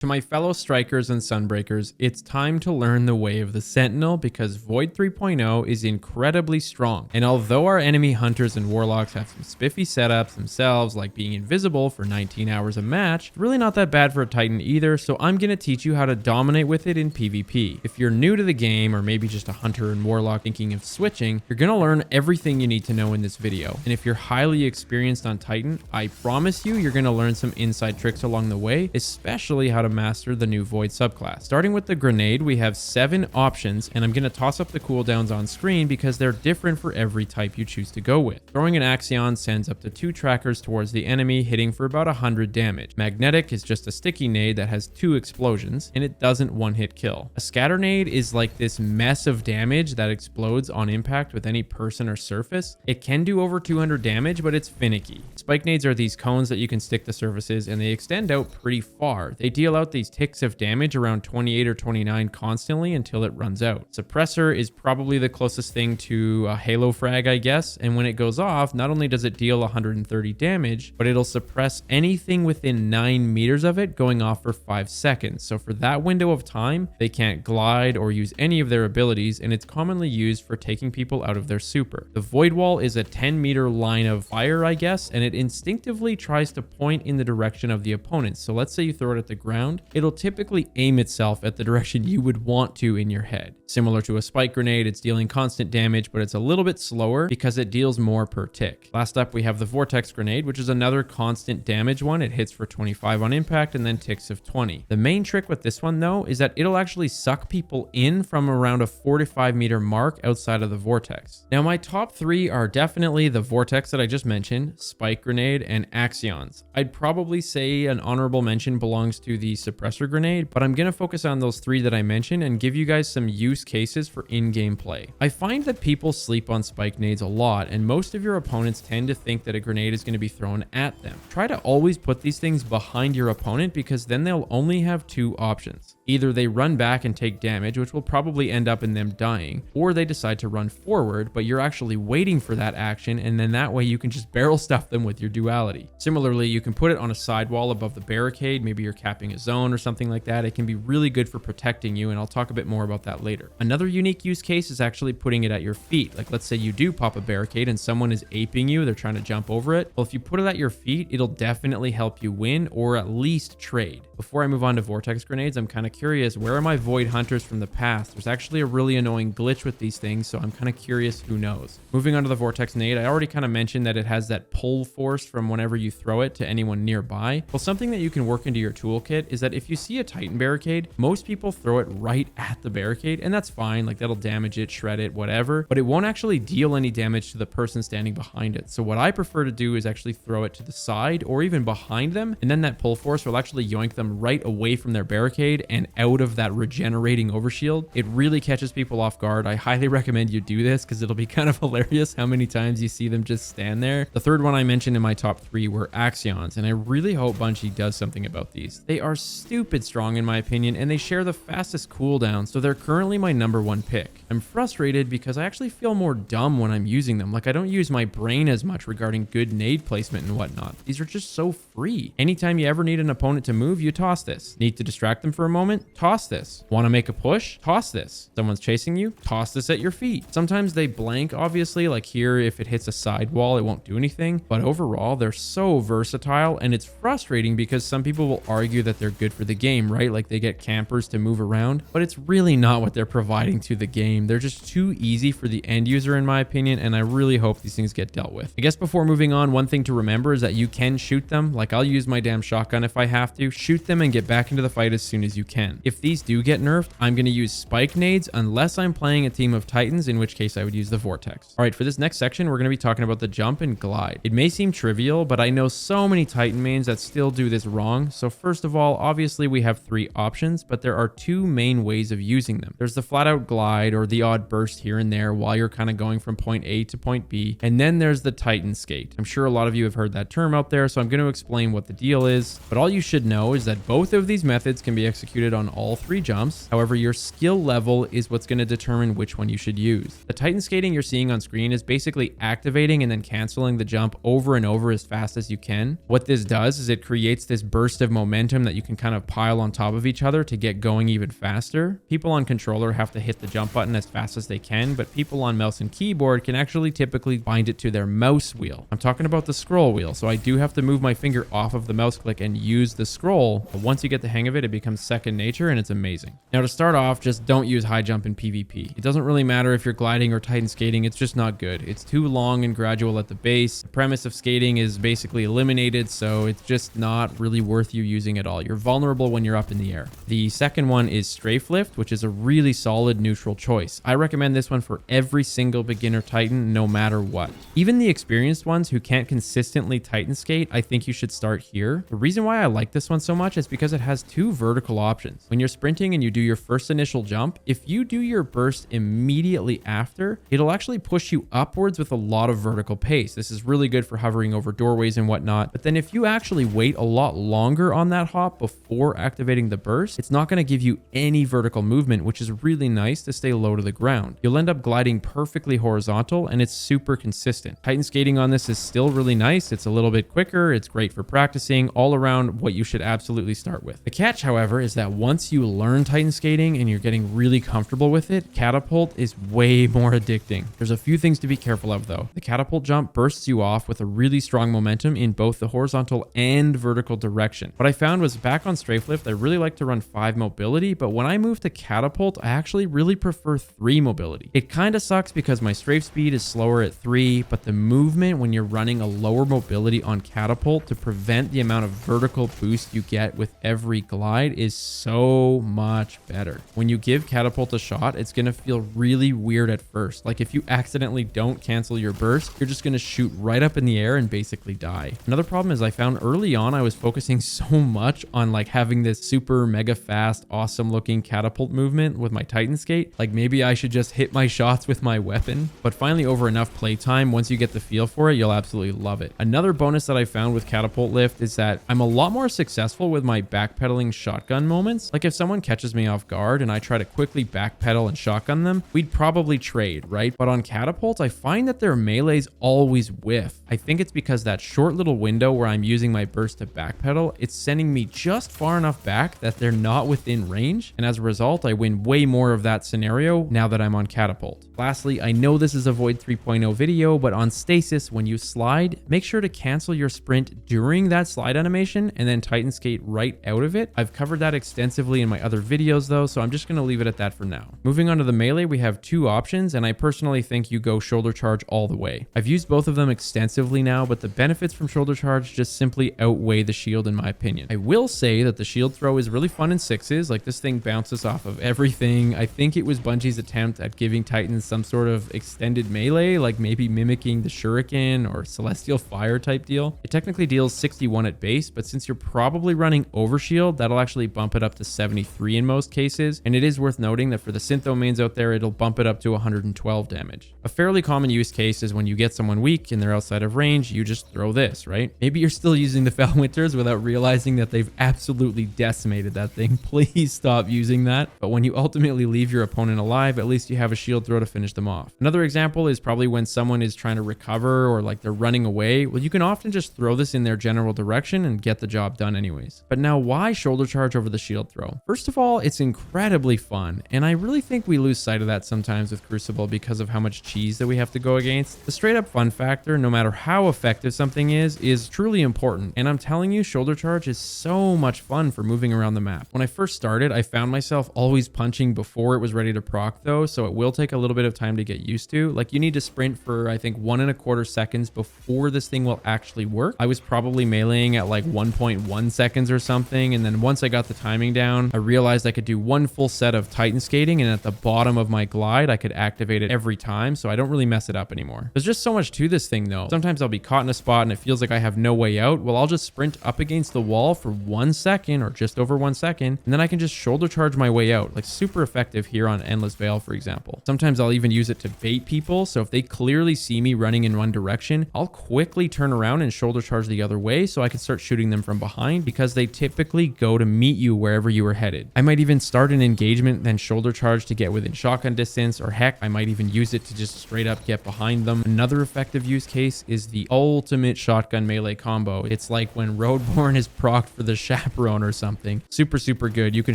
To my fellow strikers and sunbreakers, it's time to learn the way of the Sentinel because Void 3.0 is incredibly strong. And although our enemy hunters and warlocks have some spiffy setups themselves, like being invisible for 19 hours a match, it's really not that bad for a Titan either, so I'm going to teach you how to dominate with it in PvP. If you're new to the game, or maybe just a hunter and warlock thinking of switching, you're going to learn everything you need to know in this video. And if you're highly experienced on Titan, I promise you're going to learn some inside tricks along the way, especially how to master the new Void subclass. Starting with the grenade, we have 7 options, and I'm going to toss up the cooldowns on screen because they're different for every type you choose to go with. Throwing an Axion sends up to 2 trackers towards the enemy, hitting for about 100 damage. Magnetic is just a sticky nade that has 2 explosions, and it doesn't one-hit kill. A scatter nade is like this mess of damage that explodes on impact with any person or surface. It can do over 200 damage, but it's finicky. Spike nades are these cones that you can stick to surfaces, and they extend out pretty far. They deal out these ticks of damage around 28 or 29 constantly until it runs out. Suppressor is probably the closest thing to a Halo frag, I guess, and when it goes off, not only does it deal 130 damage, but it'll suppress anything within 9 meters of it going off for 5 seconds. So for that window of time, they can't glide or use any of their abilities, and it's commonly used for taking people out of their super. The Void Wall is a 10-meter line of fire, I guess, and it instinctively tries to point in the direction of the opponent. So let's say you throw it at the ground, it'll typically aim itself at the direction you would want to in your head. Similar to a spike grenade, it's dealing constant damage, but it's a little bit slower because it deals more per tick. Last up, we have the Vortex grenade, which is another constant damage one. It hits for 25 on impact and then ticks of 20. The main trick with this one though is that it'll actually suck people in from around a 45 meter mark outside of the vortex. Now my top 3 are definitely the Vortex that I just mentioned, spike grenade, and Axions. I'd probably say an honorable mention belongs to the suppressor grenade, but I'm going to focus on those 3 that I mentioned and give you guys some use cases for in-game play. I find that people sleep on spike nades a lot, and most of your opponents tend to think that a grenade is going to be thrown at them. Try to always put these things behind your opponent because then they'll only have 2 options. Either they run back and take damage, which will probably end up in them dying, or they decide to run forward, but you're actually waiting for that action, and then that way you can just barrel stuff them with your duality. Similarly, you can put it on a sidewall above the barricade, maybe you're capping a zone or something like that. It can be really good for protecting you, and I'll talk a bit more about that later. Another unique use case is actually putting it at your feet. Like let's say you do pop a barricade and someone is aping you, they're trying to jump over it. Well, if you put it at your feet, it'll definitely help you win or at least trade. Before I move on to Vortex grenades, I'm kind of curious, where are my Void hunters from the past? There's actually a really annoying glitch with these things, so I'm kind of curious who knows. Moving on to the Vortex nade, I already kind of mentioned that it has that pull force from whenever you throw it to anyone nearby. Well, something that you can work into your toolkit is that if you see a Titan barricade, most people throw it right at the barricade, and that's fine, like that'll damage it, shred it, whatever, but it won't actually deal any damage to the person standing behind it. So what I prefer to do is actually throw it to the side or even behind them, and then that pull force will actually yoink them right away from their barricade and out of that regenerating overshield. It really catches people off guard. I highly recommend you do this because it'll be kind of hilarious how many times you see them just stand there. The third one I mentioned in my top 3 were Axions, and I really hope Bungie does something about these. They are stupid strong in my opinion, and they share the fastest cooldown, so they're currently my #1 pick. I'm frustrated because I actually feel more dumb when I'm using them. Like I don't use my brain as much regarding good nade placement and whatnot. These are just so free. Anytime you ever need an opponent to move, you toss this. Need to distract them for a moment? Toss this. Want to make a push? Toss this. Someone's chasing you? Toss this at your feet. Sometimes they blank, obviously, like here, if it hits a sidewall, it won't do anything, but overall, they're so versatile, and it's frustrating because some people will argue that they're good for the game, right? Like they get campers to move around, but it's really not what they're providing to the game. They're just too easy for the end user, in my opinion, and I really hope these things get dealt with. I guess before moving on, one thing to remember is that you can shoot them. Like I'll use my damn shotgun if I have to. Shoot them and get back into the fight as soon as you can. If these do get nerfed, I'm going to use spike nades unless I'm playing a team of Titans, in which case I would use the Vortex. All right, for this next section, we're going to be talking about the jump and glide. It may seem trivial, but I know so many Titan mains that still do this wrong. So first of all, obviously we have 3 options, but there are 2 main ways of using them. There's the flat out glide or the odd burst here and there while you're kind of going from point A to point B. And then there's the Titan skate. I'm sure a lot of you have heard that term out there, so I'm going to explain what the deal is. But all you should know is that both of these methods can be executed loaded on all 3 jumps. However, your skill level is what's going to determine which one you should use. The Titan skating you're seeing on screen is basically activating and then canceling the jump over and over as fast as you can. What this does is it creates this burst of momentum that you can kind of pile on top of each other to get going even faster. People on controller have to hit the jump button as fast as they can, but people on mouse and keyboard can actually typically bind it to their mouse wheel. I'm talking about the scroll wheel, so I do have to move my finger off of the mouse click and use the scroll. But once you get the hang of it, it becomes second nature and it's amazing. Now to start off, just don't use high jump in PvP. It doesn't really matter if you're gliding or Titan skating, it's just not good. It's too long and gradual at the base. The premise of skating is basically eliminated, so it's just not really worth you using at all. You're vulnerable when you're up in the air. The second one is strafe lift, which is a really solid neutral choice. I recommend this one for every single beginner Titan, no matter what. Even the experienced ones who can't consistently Titan skate, I think you should start here. The reason why I like this one so much is because it has 2 vertical options. When you're sprinting and you do your first initial jump, if you do your burst immediately after, it'll actually push you upwards with a lot of vertical pace. This is really good for hovering over doorways and whatnot. But then if you actually wait a lot longer on that hop before activating the burst, it's not going to give you any vertical movement, which is really nice to stay low to the ground. You'll end up gliding perfectly horizontal and it's super consistent. Titan skating on this is still really nice. It's a little bit quicker. It's great for practicing, all around what you should absolutely start with. The catch, however, is that once you learn Titan skating and you're getting really comfortable with it, catapult is way more addicting. There's a few things to be careful of though. The catapult jump bursts you off with a really strong momentum in both the horizontal and vertical direction. What I found was back on strafe lift, I really like to run 5 mobility, but when I moved to catapult, I actually really prefer 3 mobility. It kind of sucks because my strafe speed is slower at 3, but the movement when you're running a lower mobility on catapult to prevent the amount of vertical boost you get with every glide is so much better. When you give catapult a shot, it's going to feel really weird at first. Like if you accidentally don't cancel your burst, you're just going to shoot right up in the air and basically die. Another problem is I found early on I was focusing so much on like having this super mega fast, awesome looking catapult movement with my Titan skate. Like maybe I should just hit my shots with my weapon. But finally, over enough playtime, once you get the feel for it, you'll absolutely love it. Another bonus that I found with catapult lift is that I'm a lot more successful with my backpedaling shotgun moments. Like if someone catches me off guard and I try to quickly backpedal and shotgun them, we'd probably trade, right? But on catapult, I find that their melees always whiff. I think it's because that short little window where I'm using my burst to backpedal, it's sending me just far enough back that they're not within range. And as a result, I win way more of that scenario now that I'm on catapult. Lastly, I know this is a Void 3.0 video, but on stasis, when you slide, make sure to cancel your sprint during that slide animation and then Titan skate right out of it. I've covered that extensively in my other videos though, so I'm just going to leave it at that for now. Moving on to the melee, we have 2 options, and I personally think you go shoulder charge all the way. I've used both of them extensively now, but the benefits from shoulder charge just simply outweigh the shield in my opinion. I will say that the shield throw is really fun in 6s. Like this thing bounces off of everything. I think it was Bungie's attempt at giving Titans some sort of extended melee, like maybe mimicking the Shuriken or Celestial Fire type deal. It technically deals 61 at base, but since you're probably running overshield, that'll actually bump it up to 73 in most cases. And it is worth noting that for the Syntho mains out there, it'll bump it up to 112 damage. A fairly common use case is when you get someone weak and they're outside of range, you just throw this, right? Maybe you're still using the Fel Winters without realizing that they've absolutely decimated that thing. Please stop using that. But when you ultimately leave your opponent alive, at least you have a shield throw to finish them off. Another example is probably when someone is trying to recover or like they're running away. Well, you can often just throw this in their general direction and get the job done anyways. But now why shoulder charge over the shield throw? First of all, it's incredibly fun. And I really think we lose sight of that sometimes with Crucible because of how much cheese that we have to go against. The straight up fun factor, no matter how effective something is truly important. And I'm telling you, shoulder charge is so much fun for moving around the map. When I first started, I found myself always punching before it was ready to proc though, so it will take a little bit of time to get used to. Like you need to sprint for I think 1.25 seconds before this thing will actually work. I was probably meleeing at like 1.1 seconds or something, and then once I got the timing down, I realized I could do one full set of Titan skating, and at the bottom of my glide, I could activate it every time, so I don't really mess it up anymore. There's just so much to this thing though. Sometimes I'll be caught in a spot and it feels like I have no way out. Well, I'll just sprint up against the wall for 1 second or just over 1 second, and then I can just shoulder charge my way out. Like super effective here on Endless Veil, for example. Sometimes I'll even use it to bait people, so if they clearly see me running in one direction, I'll quickly turn around and shoulder charge the other way so I can start shooting them from behind, because they typically go to meet you wherever wherever you were headed. I might even start an engagement, then shoulder charge to get within shotgun distance, or heck, I might even use it to just straight up get behind them. Another effective use case is the ultimate shotgun melee combo. It's like when Roadborne is procced for the chaperone or something. Super, super good. You can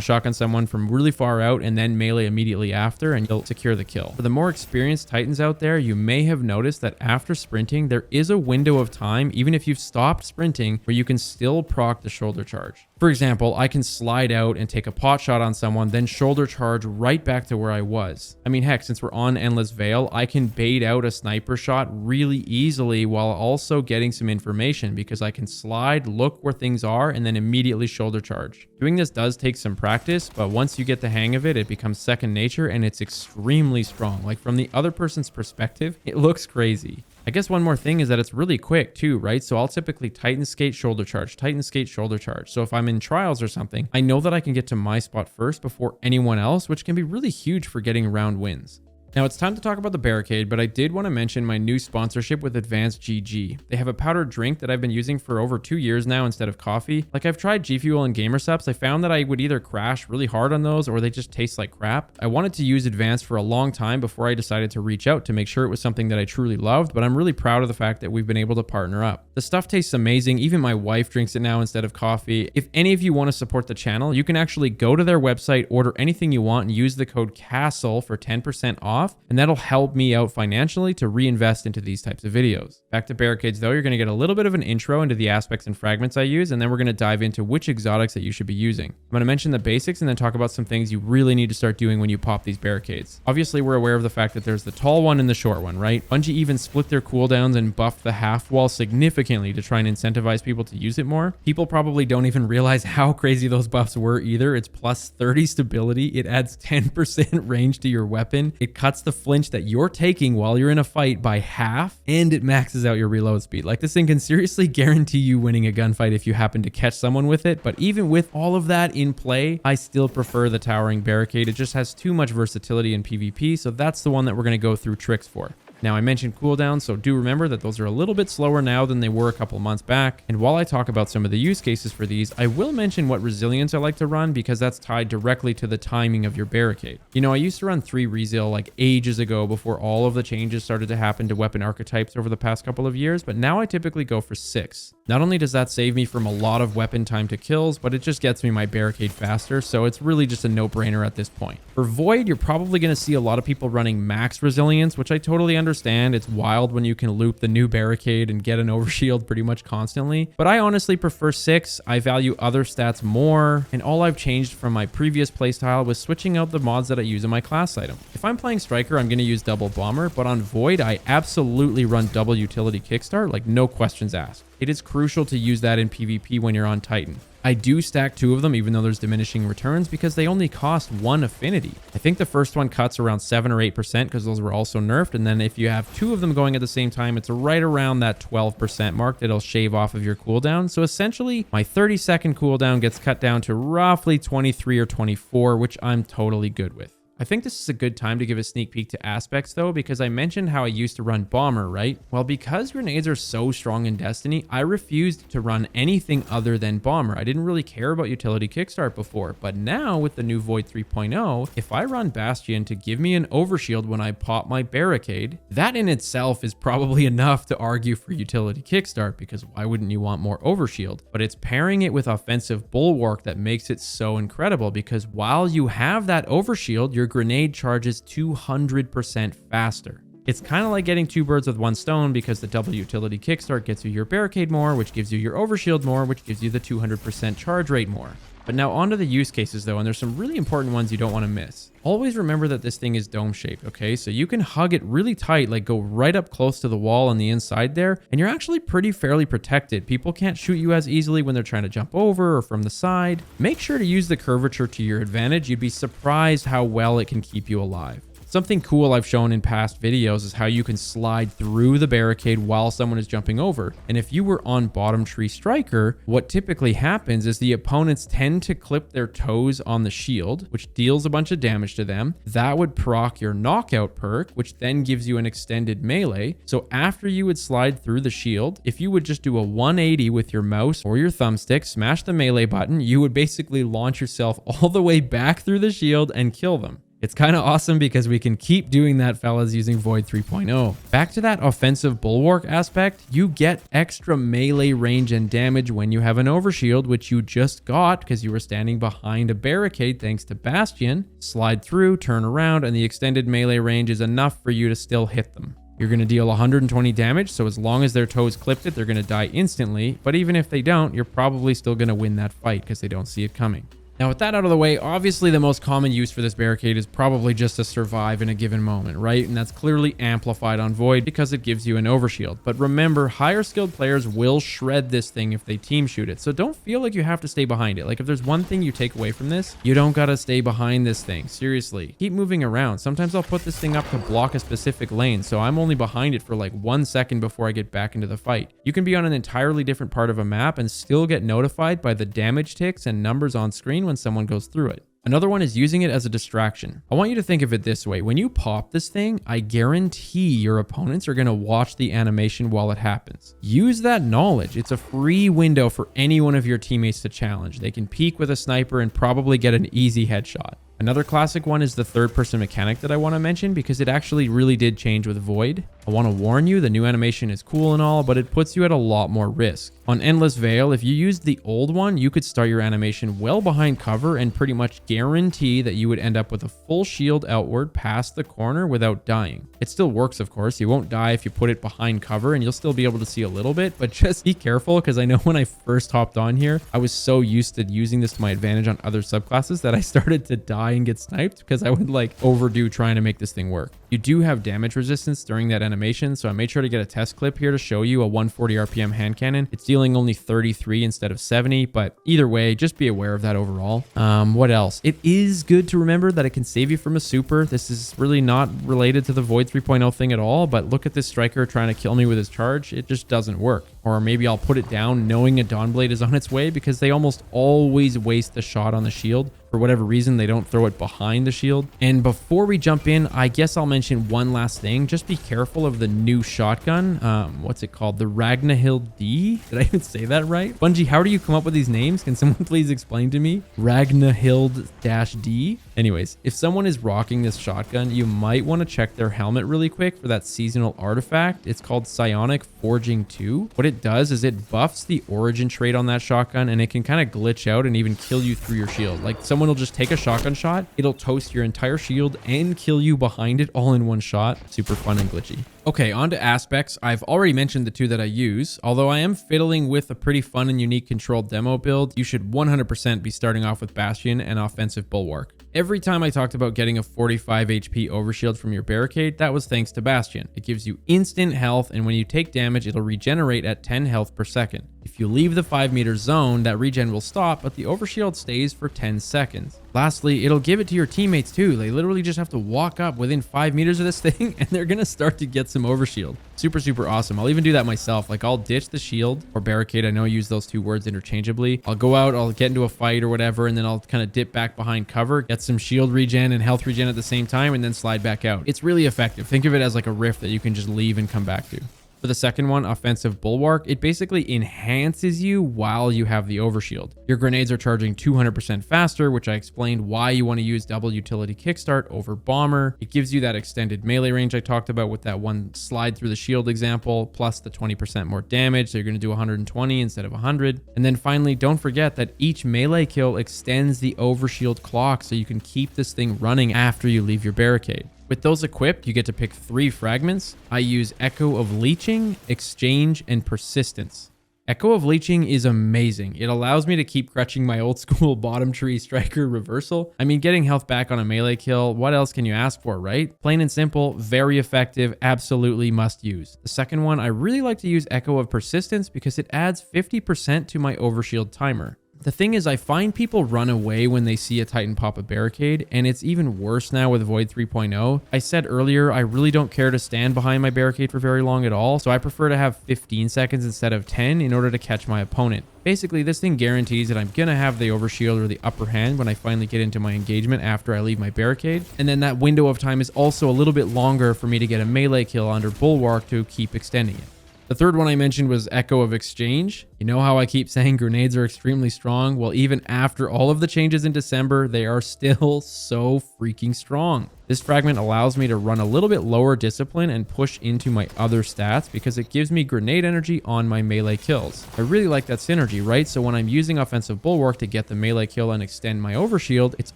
shotgun someone from really far out and then melee immediately after, and you'll secure the kill. For the more experienced Titans out there, you may have noticed that after sprinting, there is a window of time, even if you've stopped sprinting, where you can still proc the shoulder charge. For example, I can slide out and take a pot shot on someone, then shoulder charge right back to where I was. I mean, heck, since we're on Endless Veil, I can bait out a sniper shot really easily while also getting some information because I can slide, look where things are, and then immediately shoulder charge. Doing this does take some practice, but once you get the hang of it, it becomes second nature and it's extremely strong. Like from the other person's perspective, it looks crazy. I guess one more thing is that it's really quick too, right? So I'll typically Titan skate, shoulder charge, Titan skate, shoulder charge. So if I'm in trials or something, I know that I can get to my spot first before anyone else, which can be really huge for getting round wins. Now it's time to talk about the Barricade, but I did want to mention my new sponsorship with Advanced GG. They have a powdered drink that I've been using for over 2 years now instead of coffee. Like I've tried G Fuel and Gamersubs. I found that I would either crash really hard on those or they just taste like crap. I wanted to use Advanced for a long time before I decided to reach out to make sure it was something that I truly loved, but I'm really proud of the fact that we've been able to partner up. The stuff tastes amazing. Even my wife drinks it now instead of coffee. If any of you want to support the channel, you can actually go to their website, order anything you want, and use the code CASTLE for 10% off. And that'll help me out financially to reinvest into these types of videos. Back to Barricades though, you're going to get a little bit of an intro into the aspects and fragments I use, and then we're going to dive into which exotics that you should be using. I'm going to mention the basics and then talk about some things you really need to start doing when you pop these Barricades. Obviously, we're aware of the fact that there's the tall one and the short one, right? Bungie even split their cooldowns and buffed the half wall significantly to try and incentivize people to use it more. People probably don't even realize how crazy those buffs were either. It's plus 30 stability. It adds 10% range to your weapon. It cuts the flinch that you're taking while you're in a fight by half, and it maxes out your reload speed. Like this thing can seriously guarantee you winning a gunfight if you happen to catch someone with it. But even with all of that in play, I still prefer the Towering Barricade. It just has too much versatility in PvP, so that's the one that we're going to go through tricks for. Now, I mentioned cooldowns, so do remember that those are a little bit slower now than they were a couple months back. And while I talk about some of the use cases for these, I will mention what resilience I like to run because that's tied directly to the timing of your Barricade. You know, I used to run 3 resil like ages ago before all of the changes started to happen to weapon archetypes over the past couple of years, but now I typically go for 6. Not only does that save me from a lot of weapon time to kills, but it just gets me my Barricade faster, so it's really just a no-brainer at this point. For Void, you're probably going to see a lot of people running max resilience, which I totally understand. It's wild when you can loop the new Barricade and get an overshield pretty much constantly, but I honestly prefer 6. I value other stats more, and all I've changed from my previous playstyle was switching out the mods that I use in my class item. If I'm playing Striker, I'm going to use double Bomber, but on Void, I absolutely run double Utility Kickstart, like no questions asked. It is crucial to use that in PvP when you're on Titan. I do stack 2 of them even though there's diminishing returns because they only cost 1 affinity. I think the first one cuts around 7 or 8% because those were also nerfed, and then if you have 2 of them going at the same time, it's right around that 12% mark that'll shave off of your cooldown. So essentially, my 30-second cooldown gets cut down to roughly 23 or 24, which I'm totally good with. I think this is a good time to give a sneak peek to aspects though, because I mentioned how I used to run Bomber, right? Well, because grenades are so strong in Destiny, I refused to run anything other than Bomber. I didn't really care about Utility Kickstart before, but now with the new Void 3.0, if I run Bastion to give me an overshield when I pop my Barricade, that in itself is probably enough to argue for Utility Kickstart, because why wouldn't you want more overshield? But it's pairing it with offensive Bulwark that makes it so incredible, because while you have that overshield, your grenade charges 200% faster. It's kind of like getting 2 birds with 1 stone because the double Utility Kickstart gets you your Barricade more, which gives you your overshield more, which gives you the 200% charge rate more. But now onto the use cases though, and there's some really important ones you don't want to miss. Always remember that this thing is dome shaped, okay? So you can hug it really tight, like go right up close to the wall on the inside there, and you're actually fairly protected. People can't shoot you as easily when they're trying to jump over or from the side. Make sure to use the curvature to your advantage. You'd be surprised how well it can keep you alive. Something cool I've shown in past videos is how you can slide through the barricade while someone is jumping over. And if you were on bottom tree striker, what typically happens is the opponents tend to clip their toes on the shield, which deals a bunch of damage to them. That would proc your knockout perk, which then gives you an extended melee. So after you would slide through the shield, if you would just do a 180 with your mouse or your thumbstick, smash the melee button, you would basically launch yourself all the way back through the shield and kill them. It's kind of awesome because we can keep doing that, fellas, using Void 3.0. Back to that offensive bulwark aspect, you get extra melee range and damage when you have an overshield, which you just got because you were standing behind a barricade thanks to Bastion. Slide through, turn around, and the extended melee range is enough for you to still hit them. You're going to deal 120 damage, so as long as their toes clipped it, they're going to die instantly. But even if they don't, you're probably still going to win that fight because they don't see it coming. Now, with that out of the way, obviously the most common use for this barricade is probably just to survive in a given moment, right? And that's clearly amplified on Void because it gives you an overshield. But remember, higher skilled players will shred this thing if they team shoot it. So don't feel like you have to stay behind it. Like if there's one thing you take away from this, you don't got to stay behind this thing. Seriously, keep moving around. Sometimes I'll put this thing up to block a specific lane, so I'm only behind it for like 1 second before I get back into the fight. You can be on an entirely different part of a map and still get notified by the damage ticks and numbers on screen when someone goes through it. Another one is using it as a distraction. I want you to think of it this way. When you pop this thing, I guarantee your opponents are going to watch the animation while it happens. Use that knowledge. It's a free window for any one of your teammates to challenge. They can peek with a sniper and probably get an easy headshot. Another classic one is the third-person mechanic that I want to mention because it actually really did change with Void. I want to warn you, the new animation is cool and all, but it puts you at a lot more risk. On Endless Veil, if you used the old one, you could start your animation well behind cover and pretty much guarantee that you would end up with a full shield outward past the corner without dying. It still works, of course. You won't die if you put it behind cover and you'll still be able to see a little bit, but just be careful because I know when I first hopped on here, I was so used to using this to my advantage on other subclasses that I started to die and get sniped because I would like overdo trying to make this thing work. You do have damage resistance during that animation, so I made sure to get a test clip here to show you a 140 RPM hand cannon. It's dealing only 33 instead of 70, but either way, just be aware of that overall. What else? It is good to remember that it can save you from a super. This is really not related to the Void 3.0 thing at all, but look at this striker trying to kill me with his charge. It just doesn't work. Or maybe I'll put it down knowing a Dawnblade is on its way because they almost always waste the shot on the shield. For whatever reason, they don't throw it behind the shield. And before we jump in, I guess I'll mention one last thing. Just be careful of the new shotgun. What's it called? The Ragnhild D? Did I even say that right? Bungie, how do you come up with these names? Can someone please explain to me? Ragnhild-D? Anyways, if someone is rocking this shotgun, you might want to check their helmet really quick for that seasonal artifact. It's called Psionic Forging 2. What it does is it buffs the origin trait on that shotgun and it can kind of glitch out and even kill you through your shield. Like someone will just take a shotgun shot, it'll toast your entire shield and kill you behind it all in one shot. Super fun and glitchy. Okay, on to aspects. I've already mentioned the two that I use. Although I am fiddling with a pretty fun and unique controlled demo build, you should 100% be starting off with Bastion and Offensive Bulwark. Every time I talked about getting a 45 HP overshield from your barricade, that was thanks to Bastion. It gives you instant health, and when you take damage, it'll regenerate at 10 health per second. If you leave the 5-meter zone, that regen will stop, but the overshield stays for 10 seconds. Lastly, it'll give it to your teammates too. They literally just have to walk up within 5 meters of this thing and they're gonna start to get some overshield. Super, super awesome. I'll even do that myself. Like I'll ditch the shield or barricade. I know I use those two words interchangeably. I'll go out, I'll get into a fight or whatever, and then I'll kind of dip back behind cover, get some shield regen and health regen at the same time, and then slide back out. It's really effective. Think of it as like a rift that you can just leave and come back to. For the second one, Offensive Bulwark, it basically enhances you while you have the overshield. Your grenades are charging 200% faster, which I explained why you want to use double utility kickstart over bomber. It gives you that extended melee range I talked about with that one slide through the shield example, plus the 20% more damage. So you're going to do 120 instead of 100. And then finally, don't forget that each melee kill extends the overshield clock so you can keep this thing running after you leave your barricade. With those equipped, you get to pick 3 fragments. I use Echo of Leeching, Exchange, and Persistence. Echo of Leeching is amazing. It allows me to keep crutching my old school bottom tree striker reversal. I mean, getting health back on a melee kill, what else can you ask for, right? Plain and simple, very effective, absolutely must use. The second one, I really like to use Echo of Persistence because it adds 50% to my overshield timer. The thing is, I find people run away when they see a Titan pop a barricade, and it's even worse now with Void 3.0. I said earlier, I really don't care to stand behind my barricade for very long at all, so I prefer to have 15 seconds instead of 10 in order to catch my opponent. Basically, this thing guarantees that I'm going to have the overshield or the upper hand when I finally get into my engagement after I leave my barricade, and then that window of time is also a little bit longer for me to get a melee kill under Bulwark to keep extending it. The third one I mentioned was Echo of Exchange. You know how I keep saying grenades are extremely strong? Well, even after all of the changes in December, they are still so freaking strong. This fragment allows me to run a little bit lower discipline and push into my other stats because it gives me grenade energy on my melee kills. I really like that synergy, right? So when I'm using offensive bulwark to get the melee kill and extend my overshield, it's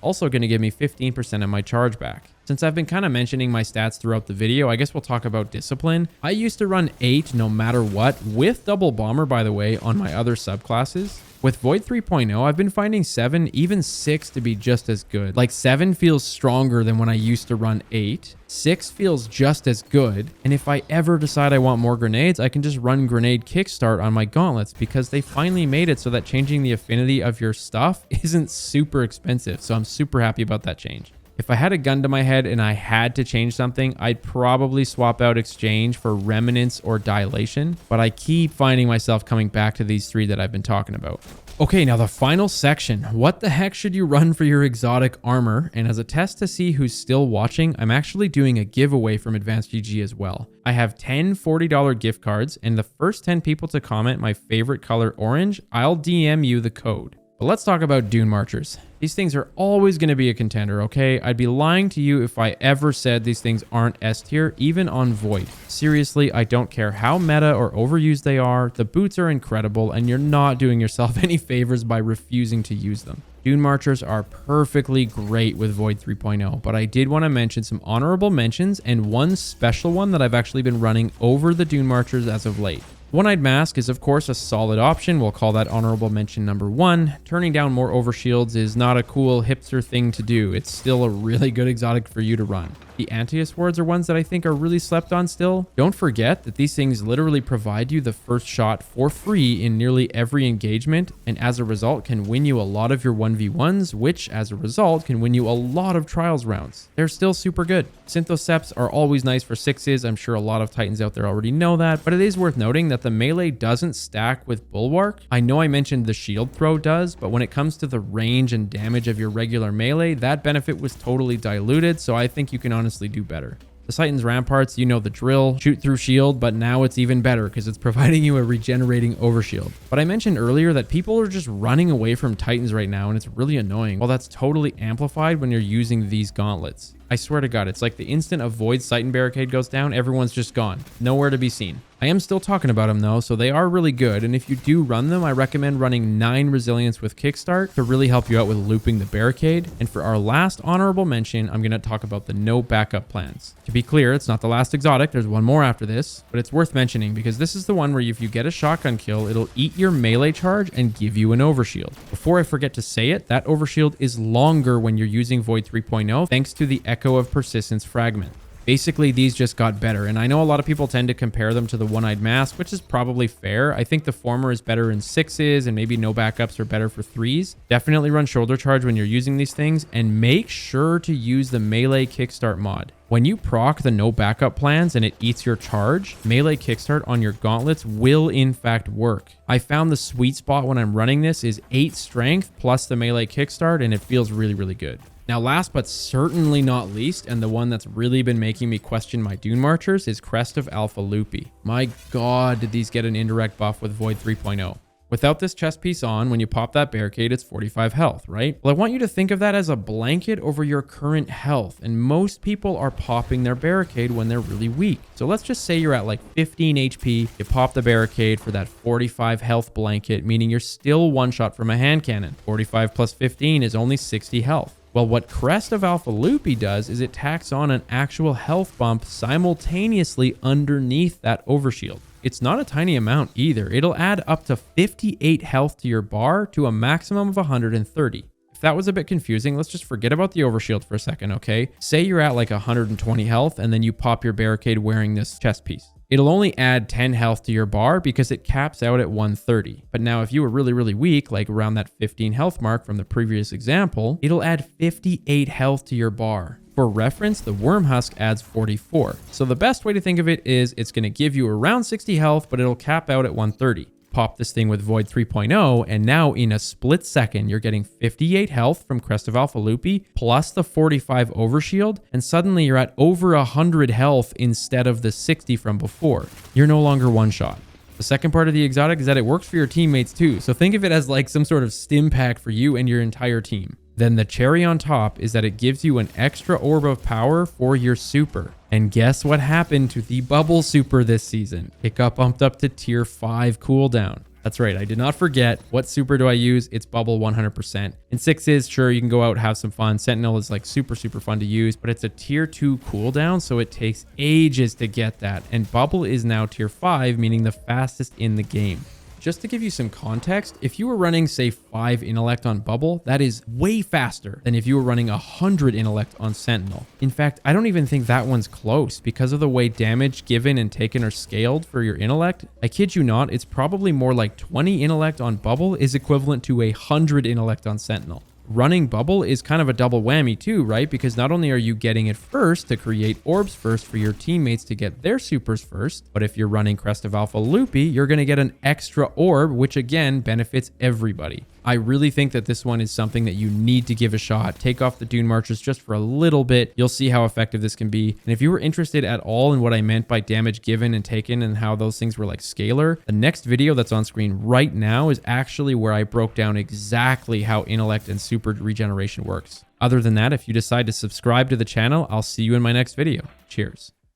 also going to give me 15% of my charge back. Since I've been kind of mentioning my stats throughout the video, I guess we'll talk about discipline. I used to run 8 no matter what, with double bomber, by the way, on my other subclasses. With Void 3.0, I've been finding 7, even 6 to be just as good. Like 7 feels stronger than when I used to run 8. 6 feels just as good. And if I ever decide I want more grenades, I can just run grenade kickstart on my gauntlets because they finally made it so that changing the affinity of your stuff isn't super expensive. So I'm super happy about that change. If I had a gun to my head and I had to change something, I'd probably swap out Exchange for Remnants or Dilation, but I keep finding myself coming back to these 3 that I've been talking about. Okay, now the final section. What the heck should you run for your exotic armor? And as a test to see who's still watching, I'm actually doing a giveaway from Advanced GG as well. I have 10 $40 gift cards, and the first 10 people to comment my favorite color orange, I'll DM you the code. But let's talk about Dune Marchers. These things are always going to be a contender, okay? I'd be lying to you if I ever said these things aren't S tier, even on Void. Seriously, I don't care how meta or overused they are, the boots are incredible, and you're not doing yourself any favors by refusing to use them. Dune Marchers are perfectly great with Void 3.0, but I did want to mention some honorable mentions and one special one that I've actually been running over the Dune Marchers as of late. One-Eyed Mask is of course a solid option. We'll call that honorable mention number 1. Turning down more overshields is not a cool hipster thing to do. It's still a really good exotic for you to run. The Antius wards are ones that I think are really slept on still. Don't forget that these things literally provide you the first shot for free in nearly every engagement, and as a result can win you a lot of your 1v1s, which as a result can win you a lot of trials rounds. They're still super good. Synthoceps are always nice for 6s. I'm sure a lot of Titans out there already know that, but it is worth noting that the melee doesn't stack with Bulwark. I know I mentioned the shield throw does, but when it comes to the range and damage of your regular melee, that benefit was totally diluted, so I think you can honestly do better. The Titan's Ramparts, you know the drill, shoot through shield, but now it's even better because it's providing you a regenerating overshield. But I mentioned earlier that people are just running away from Titans right now, and it's really annoying. Well, that's totally amplified when you're using these gauntlets. I swear to God, it's like the instant a Void Titan barricade goes down, everyone's just gone. Nowhere to be seen. I am still talking about them though, so they are really good, and if you do run them, I recommend running 9 Resilience with Kickstart to really help you out with looping the barricade. And for our last honorable mention, I'm going to talk about the no backup plans. To be clear, it's not the last exotic, there's one more after this, but it's worth mentioning because this is the one where if you get a shotgun kill, it'll eat your melee charge and give you an overshield. Before I forget to say it, that overshield is longer when you're using Void 3.0 thanks to the Echo of Persistence fragment. Basically, these just got better, and I know a lot of people tend to compare them to the One-Eyed Mask, which is probably fair. I think the former is better in 6s, and maybe no backups are better for 3s. Definitely run shoulder charge when you're using these things, and make sure to use the melee kickstart mod. When you proc the no backup plans and it eats your charge, melee kickstart on your gauntlets will in fact work. I found the sweet spot when I'm running this is 8 strength plus the melee kickstart, and it feels really, really good. Now, last but certainly not least, and the one that's really been making me question my Dune Marchers, is Crest of Aplle. My God, did these get an indirect buff with Void 3.0. Without this chest piece on, when you pop that barricade, it's 45 health, right? Well, I want you to think of that as a blanket over your current health, and most people are popping their barricade when they're really weak. So let's just say you're at like 15 HP, you pop the barricade for that 45 health blanket, meaning you're still one shot from a hand cannon. 45 plus 15 is only 60 health. Well, what Crest of Aplle does is it tacks on an actual health bump simultaneously underneath that overshield. It's not a tiny amount either. It'll add up to 58 health to your bar to a maximum of 130. If that was a bit confusing, let's just forget about the overshield for a second, okay? Say you're at like 120 health and then you pop your barricade wearing this chest piece. It'll only add 10 health to your bar because it caps out at 130. But now if you were really, really weak, like around that 15 health mark from the previous example, it'll add 58 health to your bar. For reference, the Worm Husk adds 44. So the best way to think of it is it's going to give you around 60 health, but it'll cap out at 130. Pop this thing with Void 3.0, and now in a split second, you're getting 58 health from Crest of Aplle plus the 45 overshield, and suddenly you're at over 100 health instead of the 60 from before. You're no longer one shot. The second part of the exotic is that it works for your teammates too, so think of it as like some sort of stim pack for you and your entire team. Then the cherry on top is that it gives you an extra orb of power for your super. And guess what happened to the bubble super this season? It got bumped up to tier 5 cooldown. That's right, I did not forget. What super do I use? It's bubble 100%. In 6s, sure, you can go out, have some fun. Sentinel is like super fun to use, but it's a tier 2 cooldown, so it takes ages to get that. And bubble is now tier 5, meaning the fastest in the game. Just to give you some context, if you were running, say, 5 intellect on Bubble, that is way faster than if you were running 100 intellect on Sentinel. In fact, I don't even think that one's close because of the way damage given and taken are scaled for your intellect. I kid you not, it's probably more like 20 intellect on Bubble is equivalent to 100 intellect on Sentinel. Running Bubble is kind of a double whammy too, right? Because not only are you getting it first to create orbs first for your teammates to get their supers first, but if you're running Crest of Aplle, you're going to get an extra orb, which again benefits everybody. I really think that this one is something that you need to give a shot. Take off the Dune Marchers just for a little bit. You'll see how effective this can be. And if you were interested at all in what I meant by damage given and taken and how those things were like scalar, the next video that's on screen right now is actually where I broke down exactly how intellect and super regeneration works. Other than that, if you decide to subscribe to the channel, I'll see you in my next video. Cheers.